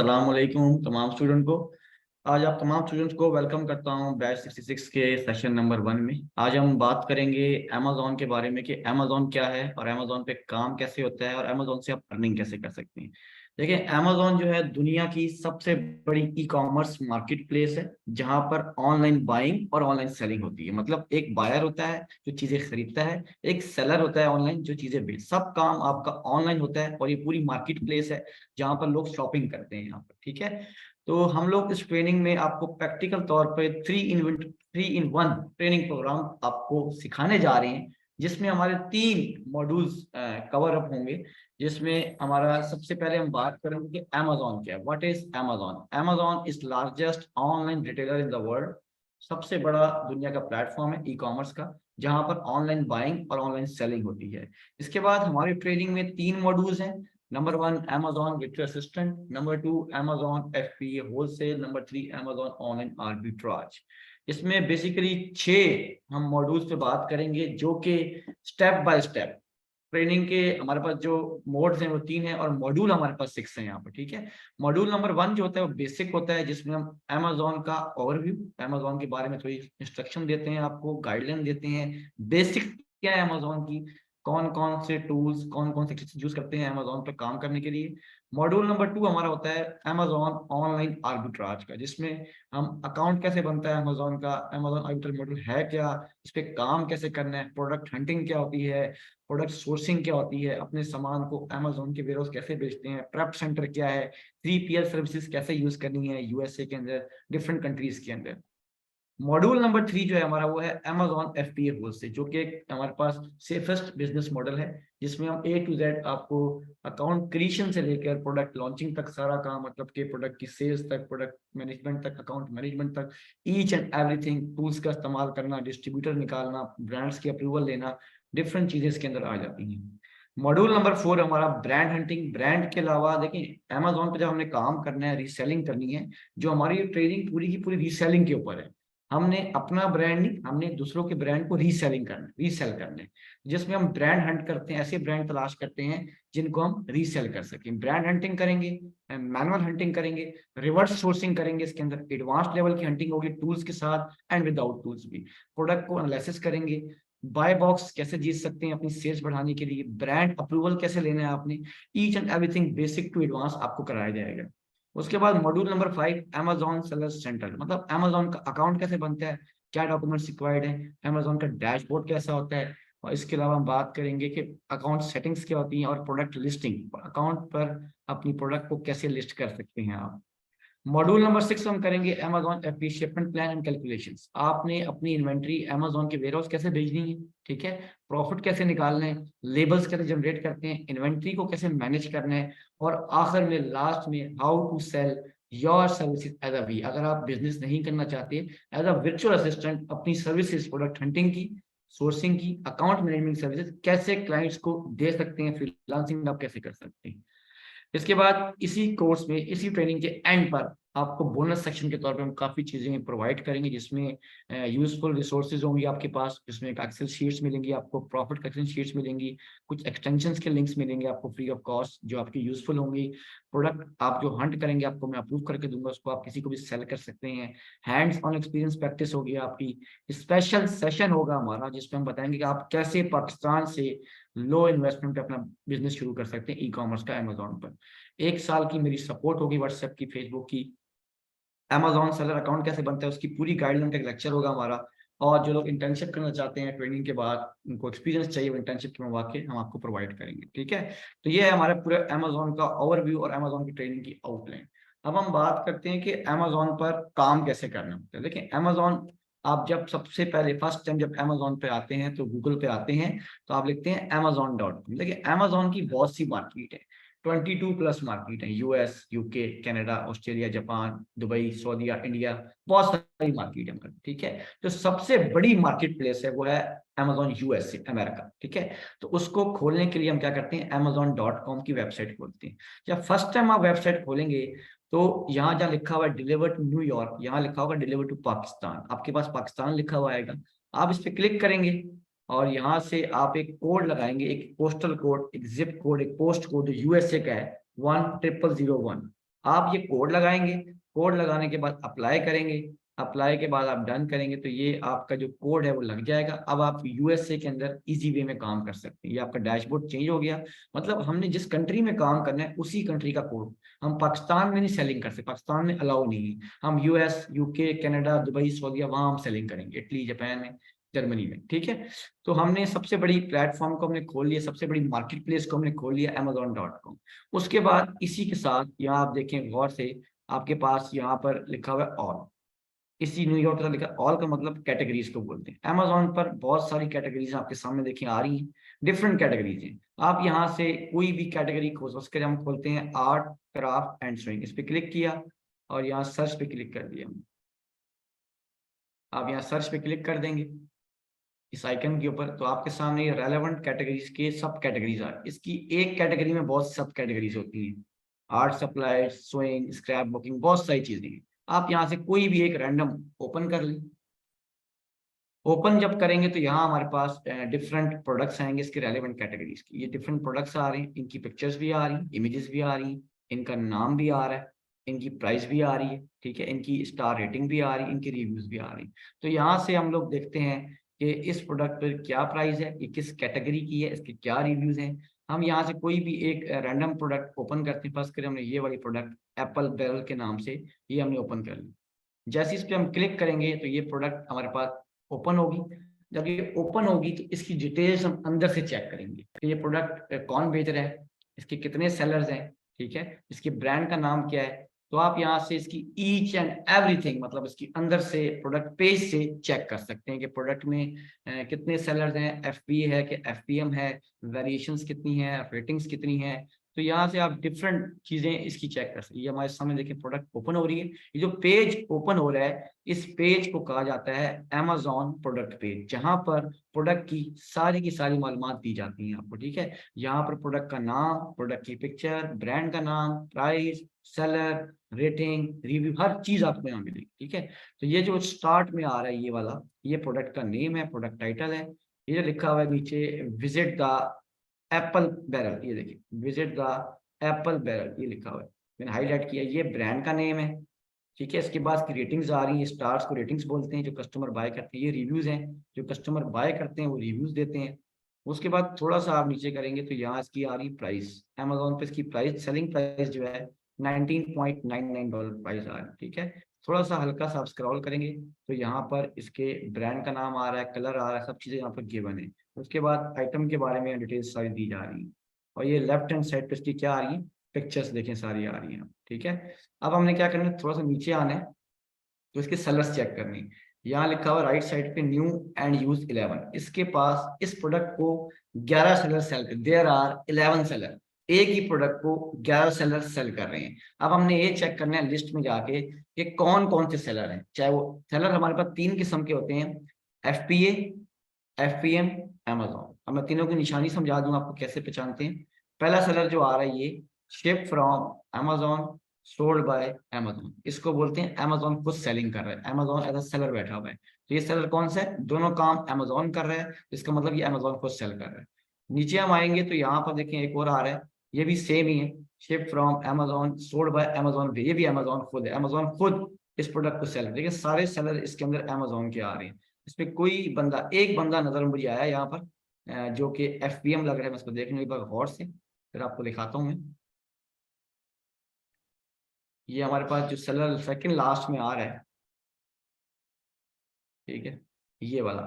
सलाम अलैकुम तमाम स्टूडेंट को। आज आप तमाम स्टूडेंट्स को वेलकम करता हूं बैच 66 के सेशन नंबर 1 में। आज हम बात करेंगे अमेजोन के बारे में कि अमेजोन क्या है और अमेजोन पे काम कैसे होता है और अमेजोन से आप अर्निंग कैसे कर सकते हैं। देखिए, अमेजोन जो है दुनिया की सबसे बड़ी ई कॉमर्स मार्केट प्लेस है, जहां पर ऑनलाइन बाइंग और ऑनलाइन सेलिंग होती है। मतलब एक बायर होता है जो चीजें खरीदता है, एक सेलर होता है ऑनलाइन जो चीजें बेच, सब काम आपका ऑनलाइन होता है। और ये पूरी मार्केट प्लेस है जहां पर लोग शॉपिंग करते हैं यहाँ पर। ठीक है, तो हम लोग इस ट्रेनिंग में आपको प्रैक्टिकल तौर पे 3 in 1 ट्रेनिंग प्रोग्राम आपको सिखाने जा रहे हैं, जिसमें हमारे 3 मॉड्यूल्स कवर अप होंगे। जिसमें हमारा सबसे पहले हम बात करेंगे कि अमेजोन क्या है। What is Amazon? Amazon is largest online retailer in the world. सबसे बड़ा दुनिया का प्लेटफॉर्म है ई कॉमर्स का, जहां पर ऑनलाइन बाइंग और ऑनलाइन सेलिंग होती है। इसके बाद हमारी ट्रेनिंग में 3 मॉड्यूल्स हैं। Number 1 Amazon Virtual Assistant, number 2 Amazon FBA Wholesale, number 3 Amazon Online Arbitrage। इसमें बेसिकली 6 हम मॉड्यूल्स पे बात करेंगे, जो कि स्टेप बाय स्टेप ट्रेनिंग के हमारे पास जो मोड्स हैं वो 3 हैं और मॉड्यूल हमारे पास 6 हैं यहाँ पर। ठीक है, मॉड्यूल नंबर 1 जो होता है वो बेसिक होता है, जिसमें हम अमेजोन का ओवरव्यू, अमेजोन के बारे में थोड़ी इंस्ट्रक्शन देते हैं, आपको गाइडलाइन देते हैं, बेसिक क्या है अमेजोन की, कौन कौन से टूल्स, कौन कौन से यूज करते हैं अमेजोन पे काम करने के लिए। मॉड्यूल नंबर 2 हमारा होता है अमेजोन ऑनलाइन आर्बिट्राज का, जिसमें हम अकाउंट कैसे बनता है अमेजोन का, अमेजोन आर्बिट्राज मॉड्यूल है क्या, इस पे काम कैसे करना है, प्रोडक्ट हंटिंग क्या होती है, प्रोडक्ट सोर्सिंग क्या होती है, अपने सामान को अमेजोन के वेयरहाउस कैसे बेचते हैं, प्रेप सेंटर क्या है, 3PL सर्विसेज कैसे यूज करनी है यूएसए के अंदर, डिफरेंट कंट्रीज के अंदर। मॉड्यूल नंबर 3 जो है हमारा वो है अमेजोन FBA होलसेल, जो कि एक हमारे पास सेफेस्ट बिजनेस मॉडल है, जिसमें हम A to Z आपको अकाउंट क्रिएशन से लेकर प्रोडक्ट लॉन्चिंग तक सारा काम, मतलब कि प्रोडक्ट की सेल्स तक, प्रोडक्ट मैनेजमेंट तक, अकाउंट मैनेजमेंट तक, ईच एंड एवरीथिंग, टूल्स का इस्तेमाल करना, डिस्ट्रीब्यूटर निकालना, ब्रांड्स की अप्रूवल लेना, डिफरेंट चीजें इसके अंदर आ जाती हैं। मॉड्यूल नंबर 4 हमारा ब्रांड हंटिंग। ब्रांड के अलावा देखिए, अमेजोन पे जब हमने काम करना है, रीसेलिंग करनी है, जो हमारी ट्रेनिंग पूरी की पूरी रीसेलिंग के ऊपर है। हमने अपना ब्रांड नहीं, हमने दूसरों के ब्रांड को रीसेलिंग करना, रीसेल करना है, जिसमें हम ब्रांड हंट करते हैं, ऐसे ब्रांड तलाश करते हैं जिनको हम रीसेल कर सकें। ब्रांड हंटिंग करेंगे, मैनुअल हंटिंग करेंगे, रिवर्स सोर्सिंग करेंगे, इसके अंदर एडवांस लेवल की हंटिंग होगी टूल्स के साथ एंड विदाउट टूल्स भी। प्रोडक्ट को एनालिसिस करेंगे, बाय बॉक्स कैसे जीत सकते हैं अपनी सेल्स बढ़ाने के लिए, ब्रांड अप्रूवल कैसे लेना है आपने, each and everything basic to advance आपको कराया जाएगा। उसके बाद module number 5 Amazon seller centre, मतलब अमेजोन का अकाउंट कैसे बनता है, क्या डॉक्यूमेंट्स रिक्वायर्ड है, अमेजोन का डैशबोर्ड कैसा होता है। और इसके अलावा हम बात करेंगे कि अकाउंट सेटिंग्स क्या होती हैं और प्रोडक्ट लिस्टिंग, अकाउंट पर अपनी प्रोडक्ट को कैसे लिस्ट कर सकते हैं आप। मॉड्यूल नंबर 6 हम करेंगे Amazon FBA shipment plan and calculations. आपने अपनी इन्वेंट्री अमेजोन के वेयरहाउस कैसे भेजनी है, ठीक है, प्रॉफिट कैसे निकालना है, लेबल्स कैसे जनरेट करते हैं, इन्वेंट्री को कैसे मैनेज करना है, और आखिर में लास्ट में how to sell your services as a V. अगर आप बिजनेस नहीं करना चाहते, एज अ वर्चुअल असिस्टेंट अपनी सर्विसेज, प्रोडक्ट हंटिंग की, सोर्सिंग की, अकाउंट मैनेजमेंट सर्विसेज कैसे क्लाइंट्स को दे सकते हैं, फ्रीलांसिंग आप कैसे कर सकते हैं। इसके बाद इसी कोर्स में, इसी ट्रेनिंग के एंड पर आपको बोनस सेक्शन के तौर पे हम काफ़ी चीज़ें प्रोवाइड करेंगे, जिसमें यूजफुल रिसोर्सेज होंगी आपके पास, जिसमें एक्सेल शीट्स मिलेंगी आपको, प्रॉफिट एक्सेल शीट्स मिलेंगी, कुछ एक्सटेंशंस के लिंक्स मिलेंगे आपको फ्री ऑफ कॉस्ट, जो आपकी यूजफुल होंगी। प्रोडक्ट आप जो हंट करेंगे आपको मैं अप्रूव करके दूंगा, उसको आप किसी को भी सेल कर सकते हैं। हैंड्स ऑन एक्सपीरियंस प्रैक्टिस होगी आपकी। स्पेशल सेशन होगा हमारा, जिसमें हम बताएंगे कि आप कैसे पाकिस्तान से लो इन्वेस्टमेंट पे अपना बिजनेस शुरू कर सकते हैं ई कॉमर्स का अमेजोन पर। 1 साल की मेरी सपोर्ट होगी, व्हाट्सएप की, फेसबुक की। अमेजोन सेलर अकाउंट कैसे बनता है उसकी पूरी गाइडलाइन का एक लेक्चर होगा हमारा। और जो लोग इंटर्नशिप करना चाहते हैं ट्रेनिंग के बाद, उनको एक्सपीरियंस चाहिए, वो इंटर्नशिप के मौके हम आपको प्रोवाइड करेंगे। ठीक है, तो ये है हमारे पूरे अमेजोन का ओवरव्यू और अमेजोन की ट्रेनिंग की आउटलाइन। अब हम बात करते हैं कि अमेजोन पर काम कैसे करना होता है। देखिए, अमेजोन, आप जब सबसे पहले फर्स्ट टाइम जब अमेजोन पे आते हैं तो गूगल पे आते हैं, तो आप लिखते हैं amazon.com। देखिए, अमेजोन की बहुत सी मार्केट है, 22+ मार्केट है, US, UK, Canada, Australia, Japan, Dubai, सऊदीया, इंडिया, बहुत सारी मार्केट है हमारी। ठीक है, जो सबसे बड़ी मार्केट प्लेस है वो है अमेजोन USA, अमेरिका। ठीक है, तो उसको खोलने के लिए हम क्या करते हैं, amazon.com की वेबसाइट खोलते हैं। जब फर्स्ट टाइम आप वेबसाइट खोलेंगे तो यहाँ जहाँ लिखा हुआ है डिलीवर टू न्यूयॉर्क, यहाँ लिखा होगा डिलीवर टू पाकिस्तान, आपके पास पाकिस्तान लिखा हुआ आएगा। आप इस पर क्लिक करेंगे और यहाँ से आप एक कोड लगाएंगे, एक पोस्टल कोड, एक जिप कोड, एक पोस्ट कोड जो USA का है, 10001। आप ये कोड लगाएंगे, कोड लगाने के बाद अप्लाई करेंगे, अप्लाई के बाद आप डन करेंगे तो ये आपका जो कोड है वो लग जाएगा। अब आप यूएसए के अंदर इजी वे में काम कर सकते हैं। ये आपका डैशबोर्ड चेंज हो गया, मतलब हमने जिस कंट्री में काम करना है उसी कंट्री का कोड। हम पाकिस्तान में नहीं सेलिंग कर सकते, पाकिस्तान में अलाउ नहीं है। हम यूएस, यूके, कनाडा, दुबई, सऊदीया वहां हम सेलिंग करेंगे, इटली, जापान में, जर्मनी में, ठीक है। तो हमने सबसे बड़ी प्लेटफॉर्म को हमने खोल लिया, सबसे बड़ी मार्केट प्लेस को हमने खोल लिया, amazon.com। उसके बाद इसी के साथ यहाँ आप देखें गौर से, आपके पास यहाँ पर लिखा हुआ है ऑल। इसी न्यूयॉर्क का लिखा ऑल का मतलब कैटेगरीज को बोलते हैं। अमेजोन पर बहुत सारी कैटेगरीज आपके सामने देखिए आ रही हैं, डिफरेंट कैटेगरीज हैं। आप यहाँ से कोई भी कैटेगरी खोज, उसके हम खोलते हैं आर्ट, क्राफ्ट एंड स्विंग, इस पर क्लिक किया और यहाँ सर्च पे क्लिक कर दिया। आप यहाँ सर्च पे क्लिक कर देंगे इस आइकन के ऊपर, तो आपके सामने ये रेलेवेंट कैटेगरीज के सब कैटेगरीज आ, इसकी एक कैटेगरी में बहुत सब कैटेगरीज होती हैं, art supply, swing, scrap booking, बहुत सारी चीजें हैं। आप यहाँ से कोई भी एक रैंडम ओपन कर लें। ओपन जब करेंगे तो यहाँ हमारे पास डिफरेंट प्रोडक्ट्स आएंगे इसके रेलेवेंट कैटेगरीज की। ये डिफरेंट प्रोडक्ट्स आ रही हैं, इनकी पिक्चर्स भी आ रही हैं, इमेजेस भी आ रही हैं, इनका नाम भी आ रहा है, इनकी प्राइस भी आ रही है, ठीक है, इनकी स्टार रेटिंग भी आ रही है, इनकी रिव्यूज भी आ रही हैं। तो यहाँ से हम लोग देखते हैं कि इस प्रोडक्ट पर क्या प्राइस है, ये किस कैटेगरी की है, इसके क्या रिव्यूज हैं। हम यहाँ से कोई भी एक रैंडम प्रोडक्ट ओपन करते हैं। फर्स्ट करें हमने ये वाली प्रोडक्ट एप्पल बैरल के नाम से, ये हमने ओपन कर ली। जैसे इस पे हम क्लिक करेंगे तो ये प्रोडक्ट हमारे पास ओपन होगी। जब ये ओपन होगी तो इसकी डिटेल्स हम अंदर से चेक करेंगे कि ये प्रोडक्ट कौन बेच रहा है, इसके कितने सेलर्स हैं, ठीक है, इसके ब्रांड का नाम क्या है। तो आप यहाँ से इसकी ईच एंड एवरीथिंग, मतलब इसकी अंदर से प्रोडक्ट पेज से चेक कर सकते हैं कि प्रोडक्ट में कितने सेलर्स हैं, एफपीए है कि एफपीएम है, वेरिएशंस कितनी है, रेटिंग्स कितनी है। तो यहाँ से आप डिफरेंट चीजें इसकी चेक कर सकते हैं। ये हमारे सामने देखिए प्रोडक्ट ओपन हो रही है। ये जो पेज ओपन हो रहा है, इस पेज को कहा जाता है Amazon प्रोडक्ट पेज, जहां पर प्रोडक्ट की सारी मालूमात दी जाती हैं आपको, ठीक है। यहाँ पर प्रोडक्ट का नाम, प्रोडक्ट की पिक्चर, ब्रांड का नाम, प्राइस, सेलर, रेटिंग, रिव्यू, हर चीज आपको यहाँ मिलेगी, ठीक है। तो ये जो स्टार्ट में आ रहा है ये वाला, ये प्रोडक्ट का नेम है, प्रोडक्ट टाइटल है। ये जो लिखा हुआ है नीचे, विजिट द एप्पल बैरल, ये देखिए विजिट द एप्पल बैरल, ये लिखा हुआ है, मैंने हाईलाइट किया, ये ब्रांड का नेम है, ठीक है। इसके बाद की रेटिंग्स आ रही हैं, स्टार्स को रेटिंग्स बोलते हैं, जो कस्टमर बाय करते हैं। ये रिव्यूज हैं, जो कस्टमर बाय करते हैं वो रिव्यूज देते हैं। उसके बाद थोड़ा सा आप नीचे करेंगे तो यहाँ इसकी आ रही प्राइस, अमेजोन पे इसकी प्राइस, सेलिंग प्राइस जो है $19.99 प्राइस आ रही है, ठीक है। थोड़ा सा हल्का सा आप स्क्रॉल करेंगे तो यहाँ पर इसके ब्रांड का नाम आ रहा है, कलर आ रहा है, सब चीज़ें यहाँ पर गिवन है। उसके बाद आइटम के बारे में डिटेल्स सारी दी जा रही है। और ये लेफ्ट हैंड साइड पे इसकी क्या आ रही है, पिक्चर्स देखें सारी आ रही हैं, ठीक है। अब हमने क्या करना है, थोड़ा सा नीचे आना है तो इसके सेलर्स चेक करनी है। यहाँ लिखा हुआ राइट साइड पे न्यू एंड यूज 11, इसके पास इस प्रोडक्ट को 11 सेलर सेल कर, देयर आर 11 सेलर, एक ही प्रोडक्ट को 11 सेलर सेल कर रहे हैं। अब हमने ये चेक करना है लिस्ट में जाके कि कौन कौन से सेलर हैं। चाहे वो सेलर हमारे पास 3 किस्म के होते हैं, एफपीए, एफपीएम, अमेजोन। अब मैं तीनों की निशानी समझा दूंगा आपको कैसे पहचानते हैं। पहला सेलर जो आ रहा है ये ship from Amazon, sold bye Amazon, इसको बोलते हैं अमेजोन खुद सेलिंग कर रहा है, अमेजोन एज अ सेलर बैठा हुआ है। तो ये सेलर कौन सा है, दोनों काम अमेजोन कर रहा है, इसका मतलब ये अमेजोन खुद सेल कर रहा है। नीचे हम आएंगे तो यहाँ पर देखें एक और आ रहा है, ये भी सेम ही है, ship from Amazon, sold bye Amazon, ये भी अमेजोन खुद है, अमेजोन खुद इस प्रोडक्ट को सेल, देखिए सारे सेलर इसके अंदर अमेजोन के आ रहे हैं। इसमें कोई बंदा, एक बंदा नजर मुझे आया यहाँ पर, जो कि एफपीएम लग रहा है। मैं इसको देखने एक बार गौर से फिर आपको दिखाता हूँ मैं। ये हमारे पास जो सेलर सेकंड लास्ट में आ रहा है, ठीक है, ये वाला,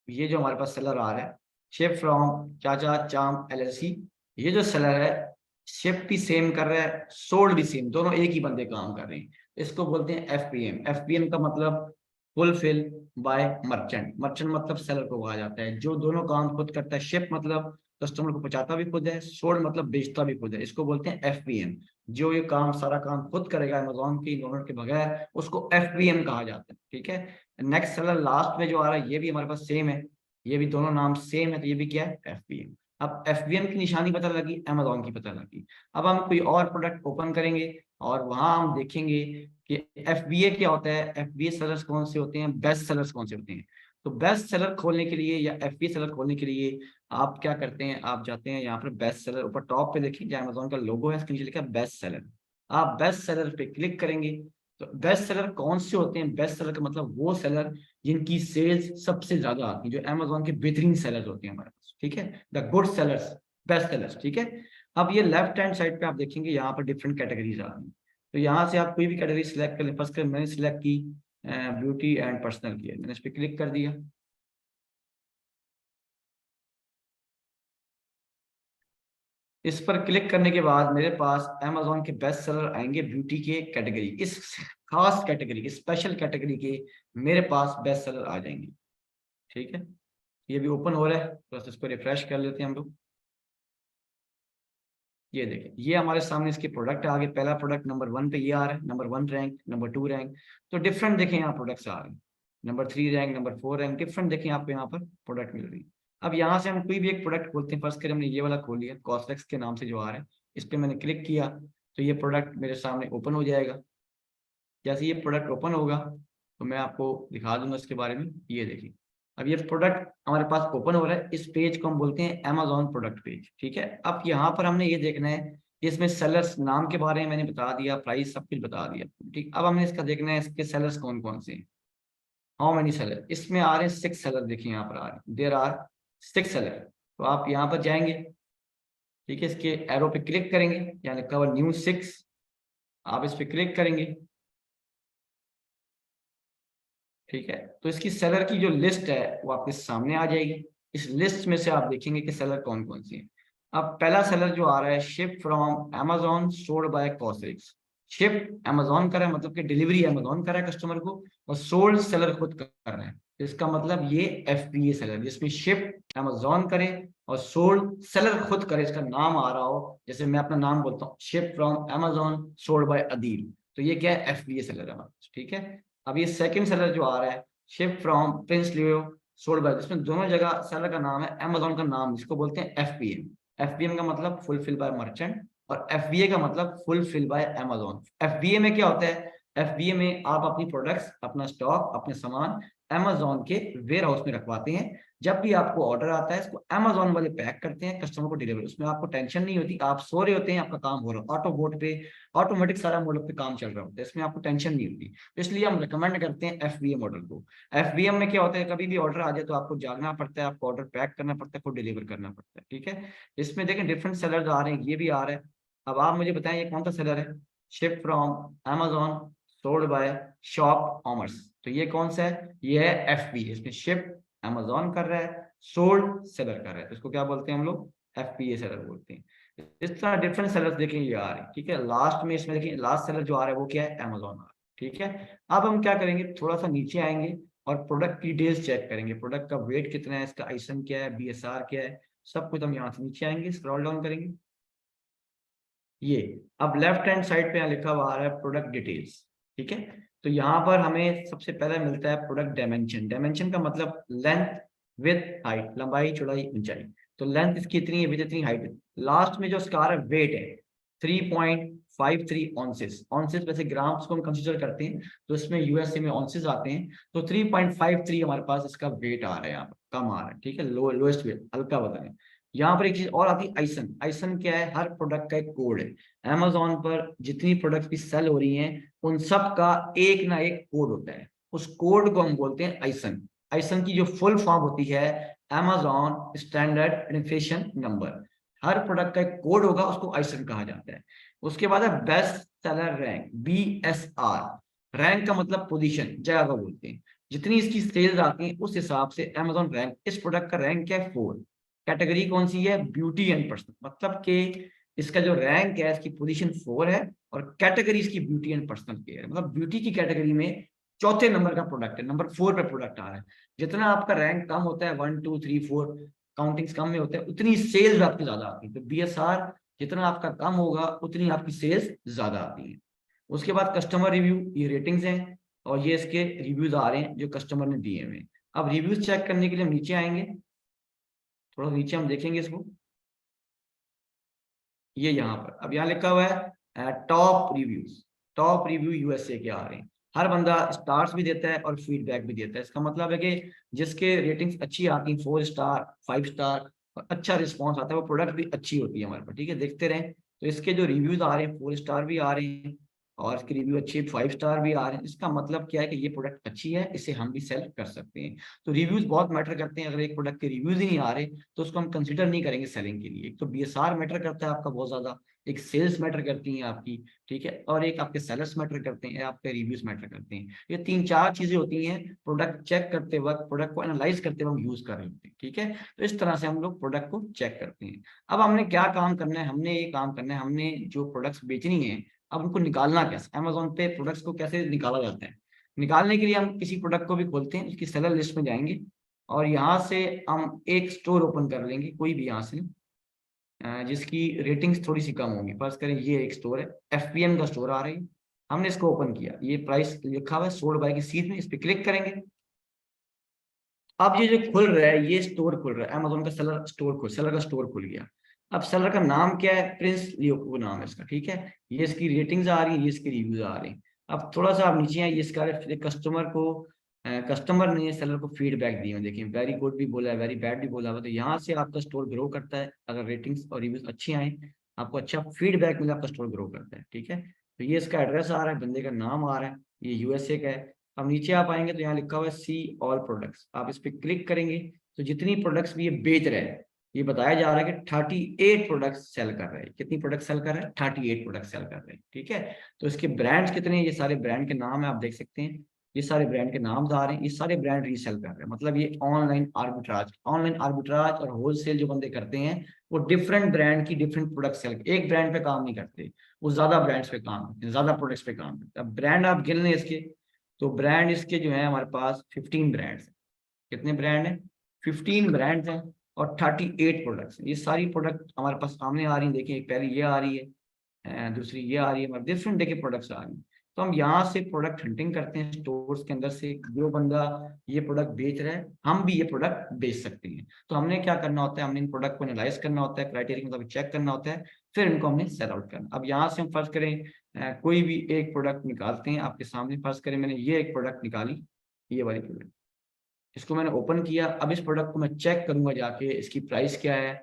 ये जो हमारे पास सेलर आ रहा है, शिप फ्रॉम चाचा चाम एलएलसी, ये जो सेलर है शिप भी सेम कर रहा है, सोल्ड भी सेम, दोनों एक ही बंदे काम कर रहे हैं। इसको बोलते हैं एफपीएम। एफपीएम का मतलब फुलफिल बाय मर्चेंट, मर्चेंट मतलब सेलर को कहा जाता है, जो दोनों काम खुद करता है। शिप मतलब कस्टमर को पहुंचाता भी खुद है, सोल्ड मतलब बेचता भी खुद है, इसको बोलते हैं एफपीएम। जो ये काम सारा काम खुद करेगा अमेजोन की डोनर के बगैर, उसको एफपीएम कहा जाता है, ठीक है। नेक्स्ट सेलर लास्ट में जो आ रहा है ये भी हमारे पास सेम है, ये भी दोनों नाम सेम है, तो ये भी क्या है, एफपीएम। अब एफपीएम की निशानी पता लगी, अमेजोन की पता लगी। अब हम कोई और प्रोडक्ट ओपन करेंगे और वहां हम देखेंगे कि एफबीए क्या होता है, एफबीए सेलर्स कौन से होते हैं, बेस्ट सेलर्स कौन से होते हैं। तो बेस्ट सेलर खोलने के लिए या एफबीए सेलर खोलने के लिए आप क्या करते हैं, आप जाते हैं यहाँ पर बेस्ट सेलर, ऊपर टॉप पे देखिए जहाँ अमेजोन का लोगो है, इसके नीचे लिखा है बेस्ट सेलर। आप बेस्ट सेलर पे क्लिक करेंगे। तो बेस्ट सेलर कौन से होते हैं? बेस्ट सेलर का मतलब वो सेलर जिनकी सेल्स सबसे ज्यादा आती है, जो अमेजोन के बेहतरीन सेलर्स होते हैं हमारे पास, ठीक है, the good sellers, best sellers, ठीक है। अब ये लेफ्ट हैंड साइड पे आप देखेंगे यहाँ पर डिफरेंट कैटेगरीज आ रही हैं। तो यहाँ से आप कोई भी कैटेगरी सिलेक्ट कर लें। फर्स्ट मैंने सिलेक्ट की ब्यूटी एंड पर्सनल केयर, मैंने इस पर क्लिक कर दिया। इस पर क्लिक करने के बाद मेरे पास अमेजोन के बेस्ट सेलर आएंगे ब्यूटी के कैटेगरी, इस खास कैटेगरी, स्पेशल कैटेगरी के मेरे पास बेस्ट सेलर आ जाएंगे, ठीक है। ये भी ओपन हो रहा है, बस इसको रिफ्रेश कर लेते हैं हम लोग। ये देखिए, ये हमारे सामने इसके प्रोडक्ट आ गए। पहला प्रोडक्ट नंबर 1 पे ये आ रहा है, नंबर 1 रैंक, नंबर 2 रैंक। तो डिफरेंट देखें यहाँ प्रोडक्ट्स आ रहे हैं, number 3 rank, number 4 rank, different देखें आपको यहाँ पर प्रोडक्ट मिल रही है। अब यहाँ से हम कोई भी एक प्रोडक्ट खोलते हैं। फर्स्ट करें, हमने ये वाला खोल लिया, कॉस्मेटिक्स के नाम से जो आ रहा है, इस पर मैंने क्लिक किया तो ये प्रोडक्ट मेरे सामने ओपन हो जाएगा। जैसे ये प्रोडक्ट ओपन होगा तो मैं आपको दिखा दूंगा इसके बारे में। ये देखिए, अब ये प्रोडक्ट हमारे पास ओपन हो रहा है। इस पेज को हम बोलते हैं अमेजोन प्रोडक्ट पेज, ठीक है। अब यहाँ पर हमने ये देखना है कि इसमें सेलर्स नाम के बारे में मैंने बता दिया, प्राइस सब कुछ बता दिया, ठीक। अब हमें इसका देखना है इसके सेलर्स कौन कौन से हैं, हाउ मेनी सेलर। इसमें आ रहे हैं 6 सेलर, देखिए यहाँ पर आ रहे हैं, देयर आर 6 सेलर। तो आप यहाँ पर जाएंगे, ठीक है, इसके एरो पे क्लिक करेंगे, यानी कवर न्यू 6, आप इस पे क्लिक करेंगे, ठीक है। तो इसकी सेलर की जो लिस्ट है वो आपके सामने आ जाएगी। इस लिस्ट में से आप देखेंगे कि सेलर कौन कौन सी है। अब पहला सेलर जो आ रहा है, ship from Amazon sold by Cosrx. Ship Amazon कर रहा है, मतलब कि डिलीवरी अमेजोन कर रहा है कस्टमर को, और सोल्ड सेलर खुद कर रहा है। तो इसका मतलब ये एफबीए सेलर, जिसमें शिप अमेजोन करे और सोल्ड सेलर खुद करे, इसका नाम आ रहा हो। जैसे मैं अपना नाम बोलता हूँ, ship from Amazon sold bye Adeel, तो ये क्या है? एफबीए सेलर है, ठीक है। अब ये सेकंड सेलर जो आ रहा है, ship from Prince Leo sold by, इसमें दोनों जगह सेलर का नाम है अमेजोन का नाम, जिसको बोलते हैं एफपीएम। एफपीएम का मतलब फुलफिल बाय मर्चेंट, और एफबीए का मतलब फुलफिल बाय अमेजोन। एफबीए में क्या होता है? एफबीए में आप अपनी प्रोडक्ट्स, अपना स्टॉक, अपने सामान अमेजोन के वेयर हाउस में रखवाते हैं। जब भी आपको ऑर्डर आता है, इसको अमेजोन वाले पैक करते हैं, कस्टमर को डिलीवर। उसमें आपको टेंशन नहीं होती, आप सो रहे होते हैं, आपका काम हो रहा है, ऑटो बोर्ड पे ऑटोमेटिक सारा मॉडल पे काम चल रहा होता है, इसमें आपको टेंशन नहीं होती। तो इसलिए हम रिकमेंड करते हैं एफबीए मॉडल को। एफबीएम में क्या होता है, कभी भी ऑर्डर आ जाए तो आपको जागना पड़ता है, आपको ऑर्डर पैक करना पड़ता है, खुद डिलीवर करना पड़ता है, ठीक है। इसमें देखें डिफरेंट सेलर आ रहे हैं, ये भी आ रहा है। अब आप मुझे बताएं ये कौन सा सेलर है? Ship from Amazon sold bye shop commerce, तो ये कौन सा है? ये है एफबी। इसमें शिप अमेजोन कर रहा है, सोल्ड सेलर कर रहा है, तो इसको क्या बोलते हैं हम लोग? एफपीए सेलर बोलते हैं। इस तरह डिफरेंट सेलर्स देखें ये आ रहे हैं, ठीक है। लास्ट में इसमें देखिए, लास्ट सेलर जो आ रहा है वो क्या है? अमेजोन आ रहा है, ठीक है। अब हम क्या करेंगे, थोड़ा सा नीचे आएंगे और प्रोडक्ट की डिटेल्स चेक करेंगे। प्रोडक्ट का वेट कितना है, इसका आइसन क्या है, बीएसआर क्या है, सब कुछ हम यहाँ से नीचे आएंगे, स्क्रॉल डाउन करेंगे। ये अब लेफ्ट हैंड साइड पे यहाँ लिखा हुआ आ रहा है प्रोडक्ट डिटेल्स, ठीक है। तो यहाँ पर हमें सबसे पहले मिलता है प्रोडक्ट डायमेंशन। डायमेंशन का मतलब लेंथ, विड्थ, हाइट, लंबाई, चौड़ाई, ऊंचाई। तो लेंथ इसकी इतनी है, विड्थ इतनी, हाइट। लास्ट में जो इसका आ रहा है वेट है 3.53 ऑन्सेस। ऑन्सेस वैसे ग्राम्स को हम कंसीडर करते हैं, तो इसमें यूएसए में ऑन्सेस आते हैं। तो 3.53 हमारे पास इसका वेट आ रहा है, यहाँ पर कम आ रहा है, ठीक है, लोएस्ट वेट, हल्का वजन है। यहाँ पर एक चीज और आती है, आइसन। आइसन क्या है? हर प्रोडक्ट का एक कोड है। अमेजोन पर जितनी प्रोडक्ट भी सेल हो रही हैं, उन सब का एक ना एक कोड होता है, उस कोड को हम बोलते हैं आइसन। आइसन की जो फुल फॉर्म होती है, अमेजोन स्टैंडर्ड आइडेंटिफिकेशन नंबर। हर प्रोडक्ट का एक कोड होगा, उसको आइसन कहा जाता है। उसके बाद है best seller rank, BSR। Rank का मतलब पोजीशन, जगह को बोलते हैं। जितनी इसकी सेल्स आती है उस हिसाब से अमेजोन रैंक, इस प्रोडक्ट का रैंक क्या है? 4। कैटेगरी कौन सी है? ब्यूटी एंड पर्सनल, मतलब कि इसका जो रैंक है, इसकी पोजीशन 4 है, और कैटेगरी इसकी ब्यूटी एंड पर्सनल केयर है। मतलब ब्यूटी की कैटेगरी में चौथे नंबर का प्रोडक्ट है, नंबर 4 पे प्रोडक्ट आ रहा है। जितना आपका रैंक कम होता है, 1 2 3 4 काउंटिंग्स कम में होते हैं, उतनी सेल्स आपकी ज्यादा आती है। तो BSR जितना आपका कम होगा, उतनी आपकी सेल्स ज्यादा आती है। उसके बाद कस्टमर रिव्यू, ये रेटिंग्स हैं, और ये इसके रिव्यूज आ रहे हैं जो कस्टमर ने दिए हुए हैं। अब रिव्यूज चेक करने के लिए हम नीचे आएंगे, थोड़ा नीचे हम देखेंगे इसको। ये यहाँ पर अब यहाँ लिखा हुआ है top reviews. Top review USA के आ रहे हैं। हर बंदा स्टार्स भी देता है और फीडबैक भी देता है। इसका मतलब है कि जिसके रेटिंग्स अच्छी आती हैं, 4 स्टार 5 स्टार, और अच्छा रिस्पॉन्स आता है, वो प्रोडक्ट भी अच्छी होती है हमारे पास, ठीक है। देखते रहें। तो इसके जो रिव्यूज आ रहे हैं 4 स्टार भी आ रहे हैं और इसके रिव्यू अच्छे 5 स्टार भी आ रहे हैं। इसका मतलब क्या है कि ये प्रोडक्ट अच्छी है, इसे हम भी सेल कर सकते हैं। तो रिव्यूज बहुत मैटर करते हैं। अगर एक प्रोडक्ट के रिव्यूज ही नहीं आ रहे तो उसको हम कंसिडर नहीं करेंगे सेलिंग के लिए। एक तो बीएसआर मैटर करता है आपका बहुत ज्यादा, एक सेल्स मैटर करती है आपकी, ठीक है, और एक आपके सेलर्स मैटर करते हैं, आपके रिव्यूज मैटर करते हैं। ये 3-4 चीजें होती हैं प्रोडक्ट चेक करते वक्त, प्रोडक्ट को एनालाइज करते वक्त यूज कर रहे होते हैं, ठीक है। तो इस तरह से हम लोग प्रोडक्ट को चेक करते हैं। अब हमने क्या काम करना है, हमने ये काम करना है, हमने जो प्रोडक्ट्स बेचनी है अब उनको निकालना कैसे, अमेजोन पे प्रोडक्ट्स को कैसे निकाला जाता है। निकालने के लिए हम किसी प्रोडक्ट को भी खोलते हैं, उसकी सेलर लिस्ट में जाएंगे और यहाँ से हम एक स्टोर ओपन कर लेंगे, कोई भी यहाँ से, जिसकी रेटिंग्स थोड़ी सी कम होंगी। फर्स्ट करें ये एक स्टोर है, एफपीएम का स्टोर आ रही है, हमने इसको ओपन किया, ये प्राइस लिखा हुआ है सोल्ड बाय की सीट में, इस पर क्लिक करेंगे। अब ये जो खुल रहा है ये स्टोर खुल रहा है, अमेजोन का सेलर का स्टोर खुल गया। अब सेलर का नाम क्या है, प्रिंस लियोको नाम है इसका, ठीक है। ये इसकी रेटिंग्स आ रही है, ये इसकी रिव्यूज आ रही हैं। अब थोड़ा सा आप नीचे आए, ये इसका कस्टमर को, कस्टमर ने सेलर को फीडबैक दिए हैं, देखिए वेरी गुड भी बोला है, वेरी बैड भी बोला है। तो यहाँ से आपका स्टोर ग्रो करता है, अगर रेटिंग्स और रिव्यूज अच्छी आए, आपको अच्छा फीडबैक मिला, आपका स्टोर ग्रो करता है, ठीक है। तो ये इसका एड्रेस आ रहा है, बंदे का नाम आ रहा है, ये यूएसए का है। अब नीचे आप आएंगे तो यहाँ लिखा हुआ है सी ऑल प्रोडक्ट्स, आप इस पर क्लिक करेंगे तो जितनी प्रोडक्ट्स भी ये बेच रहे हैं, ये बताया जा रहा है कि 38 प्रोडक्ट्स सेल कर रहे हैं। कितनी प्रोडक्ट सेल कर रहे हैं, 38 प्रोडक्ट सेल कर रहे हैं, ठीक है। तो इसके ब्रांड्स कितने हैं, ये सारे ब्रांड के नाम है, आप देख सकते हैं, ये सारे ब्रांड के नाम आ रहे हैं, ये सारे ब्रांड रीसेल कर रहे हैं। मतलब ये ऑनलाइन आर्बिट्राज और होलसेल जो बंदे करते हैं वो डिफरेंट ब्रांड की डिफरेंट प्रोडक्ट सेल, एक ब्रांड पे काम नहीं करते, वो ज्यादा ब्रांड्स पे काम करते हैं, ज्यादा प्रोडक्ट्स पे काम करते हैं। अब ब्रांड आप गिन लें इसके, तो ब्रांड इसके जो है हमारे पास 15 ब्रांड्स हैं। कितने ब्रांड हैं, 15 ब्रांड्स हैं और 38 प्रोडक्ट्स हैं। ये सारी प्रोडक्ट हमारे पास सामने आ रही है, देखिए एक पहले ये आ रही है, दूसरी ये आ रही है, हमारे डिफरेंट डे के प्रोडक्ट्स आ रही हैं। तो हम यहाँ से प्रोडक्ट हंटिंग करते हैं स्टोर्स के अंदर से, जो बंदा ये प्रोडक्ट बेच रहा है हम भी ये प्रोडक्ट बेच सकते हैं। तो हमने क्या करना होता है, हमने इन प्रोडक्ट को एनालाइज करना होता है, क्राइटेरिया मतलब चेक करना होता है, फिर इनको हमने सेल आउट करना। अब यहाँ से हम फर्ज करें कोई भी एक प्रोडक्ट निकालते हैं आपके सामने। फर्ज करें मैंने ये एक प्रोडक्ट निकाली, ये वाली प्रोडक्ट, इसको मैंने ओपन किया। अब इस प्रोडक्ट को मैं चेक करूंगा जाके, इसकी प्राइस क्या है,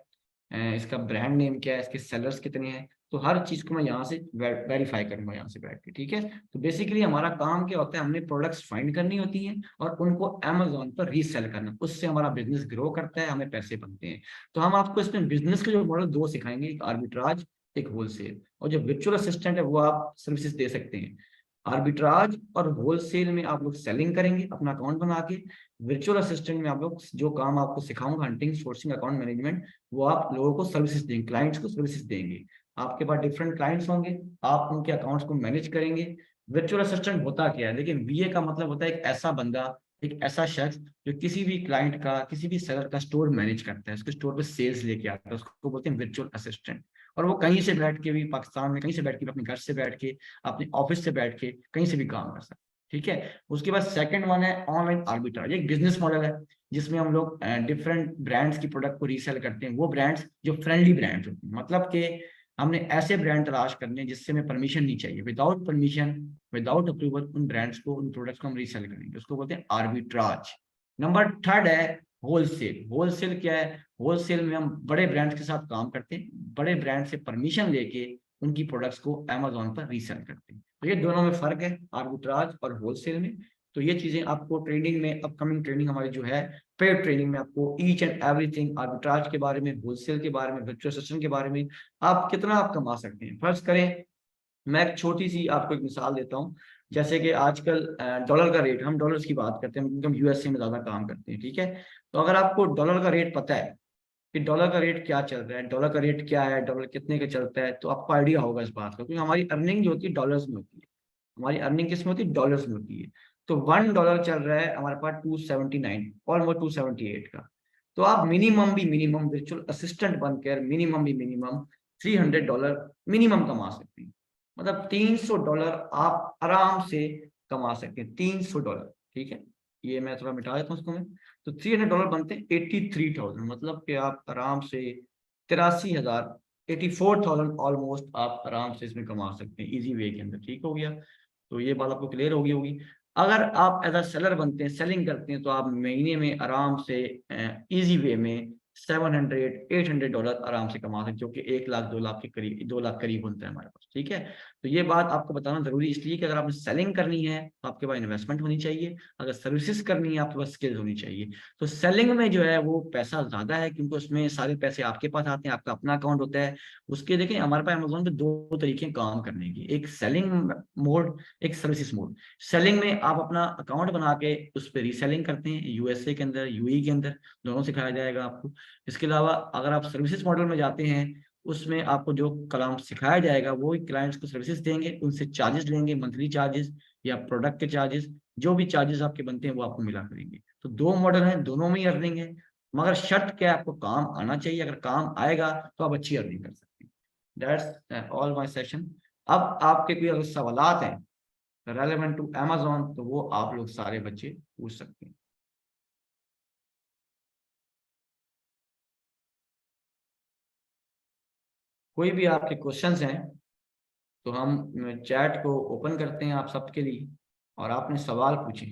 इसका ब्रांड नेम क्या है, इसके सेलर्स कितने हैं, तो हर चीज को मैं यहाँ से वेरीफाई करूंगा यहाँ से बैठ के, ठीक है। तो बेसिकली हमारा काम क्या होता है, हमने प्रोडक्ट्स फाइंड करनी होती हैं और उनको अमेजोन पर रीसेल करना, उससे हमारा बिजनेस ग्रो करता है, हमें पैसे बनते हैं। तो हम आपको इसमें बिजनेस के जो मॉडल दो सिखाएंगे, एक आर्बिट्राज, एक होलसेल। और जो वर्चुअल असिस्टेंट है वो आप सर्विसेज दे सकते हैं। आर्बिट्राज और होलसेल में आप लोग सेलिंग करेंगे अपना अकाउंट बना के, वर्चुअल असिस्टेंट में आप लोग जो काम आपको सिखाऊंगा, हंटिंग, सोर्सिंग, अकाउंट मैनेजमेंट, वो आप लोगों को सर्विसेज देंगे, क्लाइंट्स को सर्विसेज देंगे। आपके पास डिफरेंट क्लाइंट्स होंगे, आप उनके अकाउंट्स को मैनेज करेंगे। वर्चुअल असिस्टेंट होता क्या है, देखिए वीए का मतलब होता है एक ऐसा बंदा, एक ऐसा शख्स जो किसी भी क्लाइंट का, किसी भी सेलर का स्टोर मैनेज करता है, उसके स्टोर पे सेल्स लेके आता है, उसको बोलते हैं वर्चुअल असिस्टेंट। और वो कहीं से बैठ के भी, पाकिस्तान में कहीं से बैठ के, अपने घर से बैठ के, अपने ऑफिस से बैठ के कहीं से भी काम कर सकते हैं, ठीक है। उसके बाद सेकंड वन है ऑनलाइन आर्बिट्राज, एक बिजनेस मॉडल है जिसमें हम लोग डिफरेंट ब्रांड्स की प्रोडक्ट को रीसेल करते हैं। वो ब्रांड्स जो फ्रेंडली ब्रांड्स होते हैं, मतलब कि हमने ऐसे ब्रांड तलाश करने जिससे हमें परमिशन नहीं चाहिए, विदाउट परमिशन, विदाउट अप्रूवल उन ब्रांड्स को, उन प्रोडक्ट्स को हम रीसेल करेंगे, उसको बोलते हैं आर्बिट्राज। नंबर थर्ड है होलसेल। होलसेल क्या है, होलसेल में हम बड़े ब्रांड्स के साथ काम करते हैं, बड़े ब्रांड से परमिशन लेके उनकी प्रोडक्ट्स को अमेजोन पर रीसेल करते हैं। तो ये दोनों में फर्क है, आर्बिट्राज और होलसेल में। तो ये चीजें आपको ट्रेनिंग में, अपकमिंग ट्रेनिंग हमारी जो है पेड ट्रेनिंग में, आपको ईच एंड एवरीथिंग आर्बिट्राज के बारे में, होलसेल के बारे में, वर्चुअल असिस्टेंट के बारे में, आप कितना आप कमा सकते हैं। फर्ज करें मैं एक छोटी सी आपको एक मिसाल देता हूँ, जैसे कि आजकल डॉलर का रेट, हम डॉलर्स की बात करते हैं क्योंकि हम यूएसए में ज्यादा काम करते हैं, ठीक है। तो अगर आपको डॉलर का रेट पता है कि डॉलर का रेट क्या चल रहा है, डॉलर का रेट क्या है, डॉलर कितने का चलता है, तो आपको आइडिया होगा इस बात का, क्योंकि हमारी अर्निंग जो होती है डॉलर्स में होती है। हमारी अर्निंग किस में होती है, डॉलर्स में होती है। तो $1 चल रहा है हमारे पास 279, ऑलमोस्ट 278 का। तो आप मिनिमम वर्चुअल असिस्टेंट बनकर मिनिमम $300 मिनिमम कमा सकते हैं। मतलब $300 आप आराम से कमा सकते हैं, $300, ठीक है। ये मैं थोड़ा मिटा देता हूँ उसको मैं। तो $300 बनते हैं 83,000, मतलब कि आप आराम से 83,000, 84,000 ऑलमोस्ट आप आराम से इसमें कमा सकते हैं इजी वे के अंदर, ठीक हो गया। तो ये बात आपको क्लियर होगी। अगर आप एज अ सेलर बनते हैं, सेलिंग करते हैं, तो आप महीने में आराम से इजी वे में $700-800 आराम से कमा सकते, जो कि 1 लाख 2 लाख के करीब, 2 लाख करीब होता है हमारे पास। ठीक है, तो ये बात आपको बताना जरूरी इसलिए कि अगर आपने सेलिंग करनी है तो आपके पास इन्वेस्टमेंट होनी चाहिए, अगर सर्विसेज करनी है आपके पास स्किल्स होनी चाहिए। तो सेलिंग में जो है वो पैसा ज्यादा है, क्योंकि उसमें सारे पैसे आपके पास आते हैं, आपका अपना अकाउंट होता है। उसके देखें हमारे पास अमेज़न पे 2 तरीके हैं काम करने की, एक सेलिंग मोड, एक सर्विसेज मोड। सेलिंग में आप अपना अकाउंट बना के उस पर रीसेलिंग करते हैं, यूएसए के अंदर, यूएई के अंदर, दोनों सिखाया जाएगा आपको। इसके अलावा अगर आप सर्विसेज मॉडल में जाते हैं, उसमें आपको जो कलाम सिखाया जाएगा वो क्लाइंट्स को सर्विसेज देंगे, उनसे चार्जेस लेंगे, मंथली चार्जेस या प्रोडक्ट के चार्जेस, जो भी चार्जेस आपके बनते हैं वो आपको मिला करेंगे। तो 2 मॉडल हैं, दोनों में ही अर्निंग है, मगर शर्त क्या है, आपको काम आना चाहिए। अगर काम आएगा तो आप अच्छी अर्निंग कर सकते हैं। That's all my session. अब आपके कोई अगर सवालात हैं रेलेवेंट टू अमेज़न तो वो आप लोग सारे बच्चे पूछ सकते हैं। कोई भी आपके क्वेश्चंस हैं तो हम चैट को ओपन करते हैं आप सबके लिए और आपने सवाल पूछे।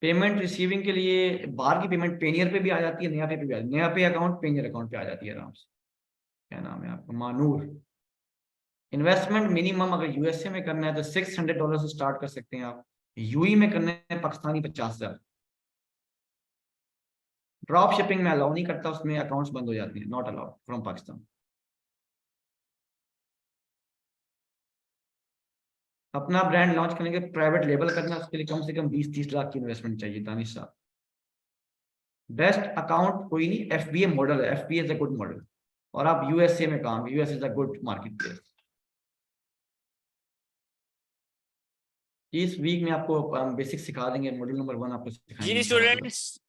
पेमेंट रिसीविंग के लिए बाहर की पेमेंट पेनियर पे भी आ जाती है, नया पे भी आ जाती है, नया पे अकाउंट पेनियर अकाउंट पे आ जाती है आराम से। क्या नाम है आपका? मानूर। इन्वेस्टमेंट मिनिमम अगर यूएसए में करना है तो $600 से स्टार्ट कर सकते हैं आप, यूई में करना है पाकिस्तानी 50,000। ड्रॉप शिपिंग में अलाउ नहीं करता, उसमें अकाउंट्स बंद हो जाते हैं, नॉट अलाउड फ्रॉम पाकिस्तान। अपना ब्रांड लॉन्च करने के प्राइवेट लेबल करना, उसके लिए कम से कम 20-30 लाख की इन्वेस्टमेंट चाहिए। दानिश साहब, बेस्ट अकाउंट कोई नहीं, एफबीए मॉडल है, FBA is a good model, और आप यूएसए में काम, US is a good market place. इस वीक में आपको बेसिक सिखा देंगे, मॉड्यूल नंबर 1 आपको सिखाएंगे जी इंशाल्लाह। स्टूडेंट्स,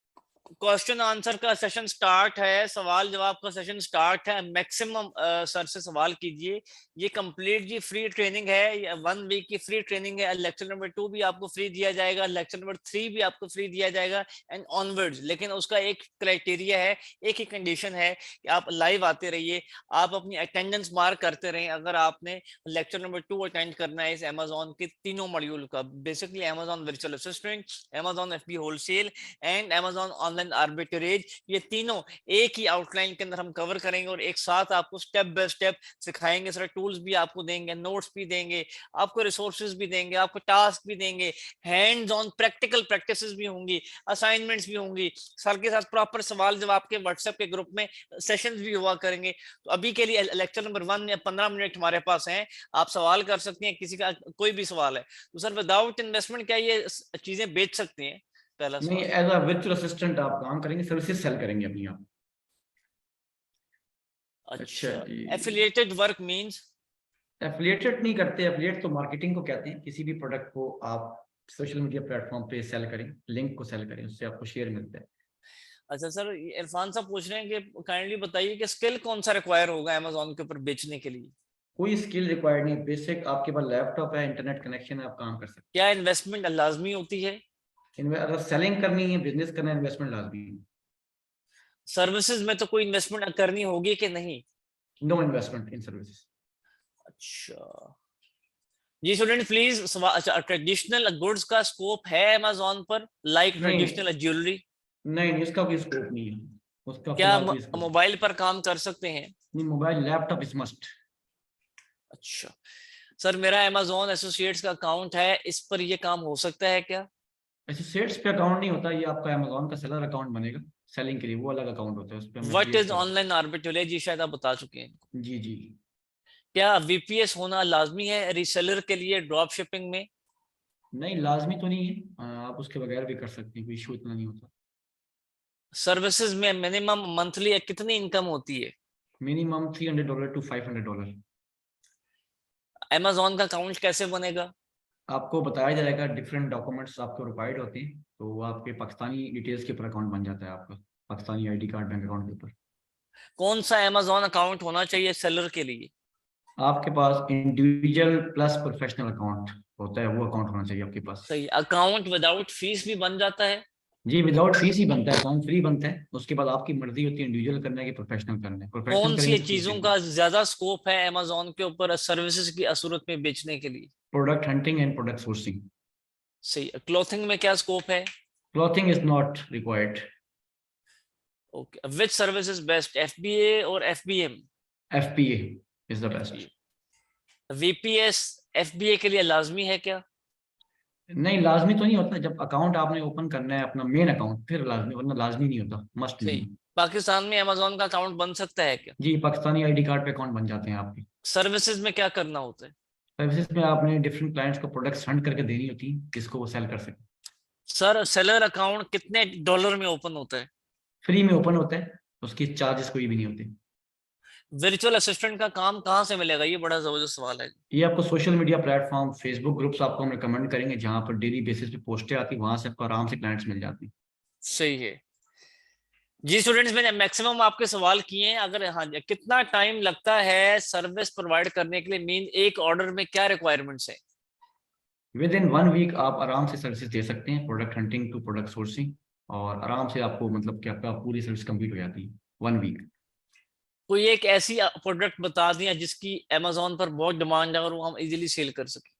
क्वेश्चन आंसर का सेशन स्टार्ट है, सवाल जवाब का सेशन स्टार्ट है। मैक्सिमम सर से सवाल कीजिए। ये कंप्लीट जी फ्री ट्रेनिंग है, 1 वीक की फ्री ट्रेनिंग है। लेक्चर नंबर 2 भी आपको फ्री दिया जाएगा, लेक्चर नंबर 3 भी आपको फ्री दिया जाएगा एंड ऑनवर्ड्स। लेकिन उसका एक क्राइटेरिया है, एक ही कंडीशन है कि आप लाइव आते रहिए, आप अपनी अटेंडेंस मार्क करते रहें। अगर आपने लेक्चर नंबर 2 अटेंड करना है इस अमेज़न के तीनों मॉड्यूल का, basically Amazon virtual assistant, Amazon FB wholesale and Amazon online arbitrage, ये तीनों एक ही आउटलाइन के अंदर हम कवर करेंगे और एक साथ आपको स्टेप बाय स्टेप सिखाएंगे। सारे टूल्स भी आपको देंगे, नोट्स भी देंगे, आपको रिसोर्सेज भी देंगे, आपको टास्क भी देंगे, हैंड्स ऑन प्रैक्टिकल प्रैक्टिसेस भी होंगी, असाइनमेंट्स भी होंगी, सर के साथ प्रॉपर सवाल जवाब के व्हाट्सएप के ग्रुप में सेशंस भी हुआ करेंगे। तो अभी के लिए लेक्चर नंबर 1 में 15 मिनट हमारे पास हैं, आप सवाल कर सकते हैं, किसी का कोई भी सवाल है तो। सर विदाउट इन्वेस्टमेंट क्या ये चीजें बेच सकते हैं? पहला नहीं, सवाल। एज अ वर्चुअल असिस्टेंट आप काम करेंगे, सर्विसेज सेल करेंगे अपनी आप। अच्छा अच्छा, जी। Affiliated work means? एफिलिएटेड नहीं करते, एफिलिएट तो मार्केटिंग को कहते हैं, किसी भी प्रोडक्ट को आप सोशल मीडिया प्लेटफॉर्म पे सेल करें, लिंक को सेल करें, उससे आपको शेयर मिलता है। अच्छा सर, इरफान साहब पूछ रहे हैं कि काइंडली बताइए कि स्किल कौन सा रिक्वायर होगा अमेज़न के ऊपर बेचने के लिए? कोई स्किल रिक्वायर्ड नहीं, बेसिक आपके पास लैपटॉप है, इंटरनेट कनेक्शन है, आप काम कर सकते क्या इन्वेस्टमेंट लाजमी होती है? हैं। अगर सेलिंग करनी है, बिजनेस करना है, इन्वेस्टमेंट लाजमी है। सर्विसेज में तो कोई इन्वेस्टमेंट करनी होगी कि नहीं? No investment in services. अच्छा जी स्टूडेंट प्लीज, अच्छा ट्रेडिशनल गुड्स का स्कोप है अमेज़न पर, लाइक नहीं ट्रेडिशनल ज्वेलरी? नहीं नहीं, उसका कोई स्कोप नहीं है, उसका क्या फिलहाल कोई स्कोप मोबाइल पर काम कर सकते हैं? नहीं। Mobile laptop is must. अच्छा सर, मेरा अमेज़न एसोसिएट्स का अकाउंट है, इस पर ये काम हो सकता है क्या? एसोसिएट्स पे अकाउंट नहीं होता, ये आपका अमेज़न का सेलर अकाउंट बनेगा। सेलिंग के लिए वो अलग अकाउंट होता है, उस पे हम व्हाट एफिलिएट इज कर सकते ऑनलाइन आर्बिट्रेज, ये शायद आप बता चुके हैं। हैं। जी जी। क्या वीपीएस होना लाजमी है रीसेलर के लिए ड्रॉप शिपिंग में? नहीं, लाजमी तो नहीं है, आप उसके बगैर भी कर सकते हैं, कोई इशू इतना नहीं होता। सर्विसेज में मिनिमम मंथली कितनी इनकम होती है? Minimum $300 to $500। अमेज़न का अकाउंट कैसे बनेगा? आपको बताया जाएगा, डिफरेंट डॉक्यूमेंट्स आपको रिक्वायर्ड होते हैं, तो वो आपके पाकिस्तानी डिटेल्स के ऊपर अकाउंट बन जाता है आपका, Pakistani ID card bank account के ऊपर। कौन सा अमेज़न अकाउंट होना चाहिए सेलर के लिए? आपके पास इंडिविजुअल प्लस प्रोफेशनल अकाउंट होता है, वो अकाउंट होना चाहिए आपके पास। सही, अकाउंट विदाउट फीस भी बन जाता है? जी, विदाउट फीस ही बनता है, अकाउंट फ्री बनता है, उसके बाद आपकी मर्जी होती है इंडिविजुअल करना है कि प्रोफेशनल करना है, प्रोफेशनल कौन सी करेंगे तो फीस चीजों देंगे। का ज्यादा स्कोप है अमेज़न के ऊपर सर्विसेज की सूरत में बेचने के लिए? Product hunting and product sourcing. सही, क्लोथिंग में क्या स्कोप है? Clothing is not required. Okay, which service is best, FBA और FBM? FPA is the best. VPS FBA के लिए लाजमी है क्या? नहीं, लाजमी तो नहीं होता, जब अकाउंट आपने ओपन करना है अपना मेन अकाउंट फिर लाजमी, वरना लाजमी नहीं होता, मस्ट नहीं सही। है। पाकिस्तान में अमेजोन का अकाउंट बन सकता है क्या? जी, पाकिस्तानी ID कार्ड पे अकाउंट बन जाते हैं आपके। सर्विसेज में क्या करना होता है? सर्विसेज में आपने डिफरेंट क्लाइंट्स को प्रोडक्ट्स हंट करके देनी होती है जिसको वो सेल कर सके। सर सेलर अकाउंट कितने डॉलर में ओपन होता है? फ्री में ओपन होता है, उसकी चार्जेस कोई भी नहीं होते। वर्चुअल असिस्टेंट का काम कहाँ से मिलेगा, ये बड़ा जबरदस्त सवाल है। ये आपको social media platform, Facebook groups आपको हम रिकमेंड करेंगे जहां पर डेली बेसिस पे पोस्टें आती, वहां से आपको आराम से क्लाइंट्स मिल जाते हैं। सही है जी। स्टूडेंट्स, मैंने मैक्सिमम आपके सवाल किए हैं। अगर हाँ जी, कितना टाइम लगता है सर्विस प्रोवाइड करने के लिए, मीन एक ऑर्डर में क्या रिक्वायरमेंट्स है? विद इन 1 वीक आप आराम से सर्विसेज दे सकते हैं, product hunting to product sourcing, और आराम से आपको मतलब कि आपका पूरी सर्विस कंप्लीट हो जाती है 1 वीक। कोई एक ऐसी प्रोडक्ट बता दिया जिसकी अमेजोन पर बहुत डिमांड है और वो हम इजीली सेल कर सके।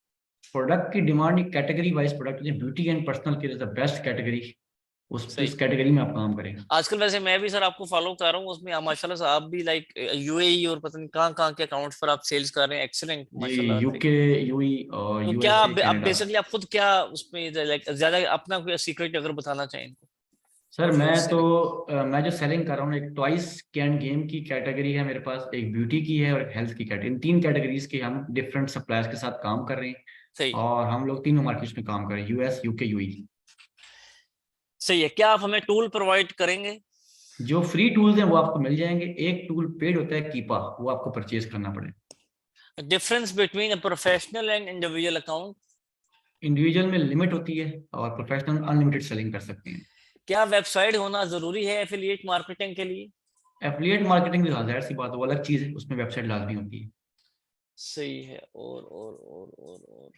प्रोडक्ट की डिमांड एक कैटेगरी वाइज प्रोडक्ट है, beauty and personal care is the best category, सही। उस कैटेगरी में आप काम करें। आजकल वैसे मैं भी सर आपको फॉलो कर रहा हूँ, उसमें आप माशाल्लाह से आप भी लाइक यूएई और पता नहीं कहाँ कहाँ के अकाउंट्स पर आप सेल्स कर रहे हैं, एक्सीलेंट जी, माशाल्लाह। UK, UAE और तो क्या USA, आप कनाडा। बेसिकली आप खुद क्या उसमें लाइक ज्यादा अपना कोई सीक्रेट अगर बताना चाहें इनको? सर जो सेलिंग। मैं जो सेलिंग कर रहा हूँ, एक टॉयज कैंड गेम की कैटेगरी है मेरे पास, एक ब्यूटी की है और एक हेल्थ की कैटेगरी, इन 3 कैटेगरीज के हम डिफरेंट सप्लायर्स के साथ काम कर रहे हैं। सही। और हम लोग तीनों मार्केट्स में काम कर रहे हैं, US, UK, UAE। सही है, क्या आप हमें टूल प्रोवाइड करेंगे? जो फ्री टूल्स हैं वो आपको मिल जाएंगे, एक टूल पेड होता है कीपा, वो आपको परचेज करना पड़ेगा। Difference between a professional and individual account? Individual में लिमिट होती है और प्रोफेशनल अनलिमिटेड सेलिंग कर सकते हैं। क्या वेबसाइट होना जरूरी है एफिलिएट मार्केटिंग के लिए? एफिलिएट मार्केटिंग भी जाहिर सी बात है, वो अलग चीज है, उसमें वेबसाइट लाजमी होती है। सही है। और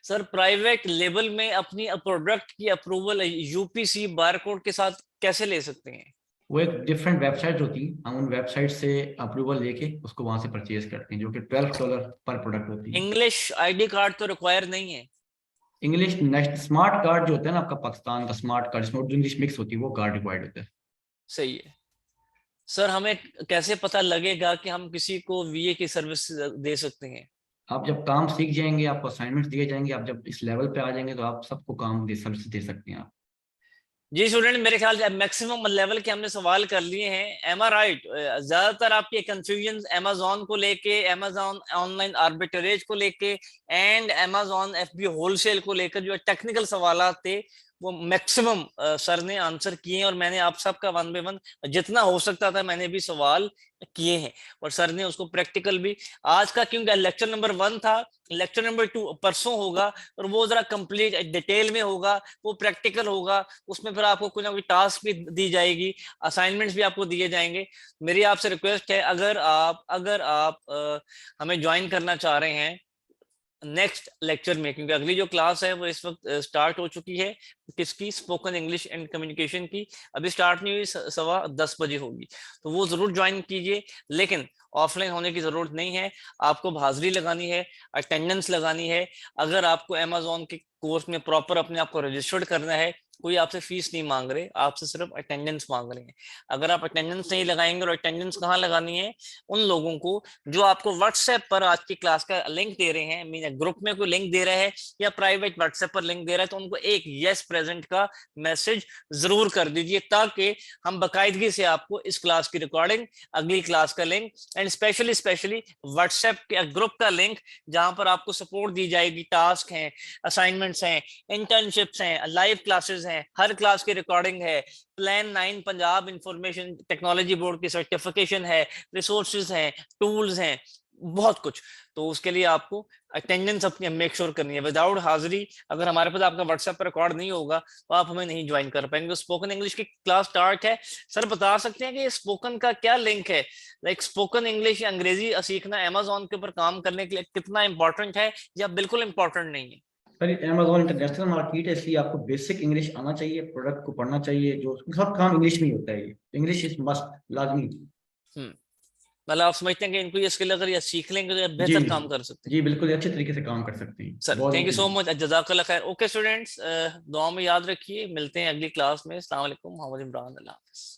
सर प्राइवेट लेवल में अपनी प्रोडक्ट की अप्रूवल यूपीसी बारकोड के साथ कैसे ले सकते हैं? वो एक डिफरेंट वेबसाइट होती है, हम उन वेबसाइट से अप्रूवल लेके उसको वहां से परचेज करते हैं, जो कि $12 पर प्रोडक्ट होती है। इंग्लिश आईडी कार्ड तो रिक्वायर नहीं है? इंग्लिश नेशनल स्मार्ट कार्ड जो होता है ना आपका, पाकिस्तान का स्मार्ट कार्ड जिसमें उर्दू इंग्लिश मिक्स होती है, वो कार्ड रिक्वायर्ड होता है। सही है। सर हमें कैसे पता लगेगा कि हम किसी को वीए की सर्विस दे सकते हैं? आप जब काम सीख जाएंगे, आपको असाइनमेंट्स दिए जाएंगे, आप जब इस लेवल पे आ जाएंगे तो आप सबको काम दे, सर्विस दे सकते हैं आप। जी स्टूडेंट, मेरे ख्याल से मैक्सिमम लेवल के हमने सवाल कर लिए हैं, एम आई राइट? ज्यादातर आपके कंफ्यूजन अमेजोन को लेके, अमेजोन ऑनलाइन आर्बिट्रेज को लेके एंड अमेजोन एफबी होलसेल को लेकर जो टेक्निकल सवाल थे वो मैक्सिमम सर ने आंसर किए हैं, और मैंने आप सबका 1 by 1 जितना हो सकता था मैंने भी सवाल किए हैं, और सर ने उसको प्रैक्टिकल भी। आज का क्योंकि लेक्चर नंबर 1 था, लेक्चर नंबर 2 परसों होगा और वो जरा कंप्लीट डिटेल में होगा, वो प्रैक्टिकल होगा। उसमें फिर आपको कोई ना कोई टास्क भी दी जाएगी, असाइनमेंट्स भी आपको दिए जाएंगे। मेरी आपसे रिक्वेस्ट है, अगर आप हमें ज्वाइन करना चाह रहे हैं नेक्स्ट लेक्चर में, क्योंकि अगली जो क्लास है वो इस वक्त स्टार्ट हो चुकी है, किसकी, स्पोकन इंग्लिश एंड कम्युनिकेशन की, अभी स्टार्ट नहीं हुई, 10:15 होगी, तो वो जरूर ज्वाइन कीजिए। लेकिन ऑफलाइन होने की जरूरत नहीं है, आपको हाजिरी लगानी है, अटेंडेंस लगानी है। अगर आपको अमेजोन के कोर्स में प्रॉपर अपने आप को रजिस्टर्ड करना है, कोई आपसे फीस नहीं मांग रहे, आपसे सिर्फ अटेंडेंस मांग रहे हैं। अगर आप अटेंडेंस नहीं लगाएंगे, और अटेंडेंस कहाँ लगानी है, उन लोगों को जो आपको व्हाट्सएप पर आज की क्लास का लिंक दे रहे हैं, मीन ग्रुप में कोई लिंक दे रहा है या प्राइवेट व्हाट्सएप पर लिंक दे रहा है, तो उनको एक यस प्रेजेंट का मैसेज जरूर कर दीजिए, ताकि हम बाकायदगी से आपको इस क्लास की रिकॉर्डिंग, अगली क्लास का लिंक एंड स्पेशली व्हाट्सएप के ग्रुप का लिंक, जहां पर आपको सपोर्ट दी जाएगी, टास्क हैं, असाइनमेंट्स हैं, इंटर्नशिप्स हैं, लाइव क्लासेस हैं, हर क्लास की रिकॉर्डिंग है, plan 9 Punjab information technology board की सर्टिफिकेशन है, रिसोर्सेज हैं, टूल्स हैं, बहुत कुछ। तो उसके लिए आपको अटेंडेंस अपनी मेक श्योर करनी है। विदाउट हाजिरी, अगर हमारे पास आपका व्हाट्सएप पर रिकॉर्ड नहीं होगा तो आप हमें नहीं ज्वाइन कर पाएंगे। स्पोकन इंग्लिश की क्लास स्टार्ट है। सर बता सकते हैं कि ये स्पोकन का क्या लिंक है, लाइक स्पोकन इंग्लिश या अंग्रेजी सीखना अमेजोन के ऊपर काम करने के लिए कितना इंपॉर्टेंट है या बिल्कुल इंपॉर्टेंट नहीं है? सर, अमेजोन इंटरनेशनल मार्केट है, इसलिए आपको बेसिक इंग्लिश आना चाहिए, प्रोडक्ट को पढ़ना चाहिए, जो सब काम इंग्लिश में ही होता है, इंग्लिश इज मस्ट, लाजमी। मतलब आप समझते हैं कि इनको ये स्किल अगर ये सीख लेंगे तो ये जी बेहतर काम कर सकते हैं? जी, बिल्कुल अच्छे तरीके से काम कर सकते हैं, सर बहुत thank you easy. So much, जज़ाकल्लाह खैर। ओके स्टूडेंट्स, दुआ में याद रखिए, मिलते हैं अगली क्लास में। अस्सलाम वालेकुम, मोहम्मद इमरान, अल्लाह हाफिज़।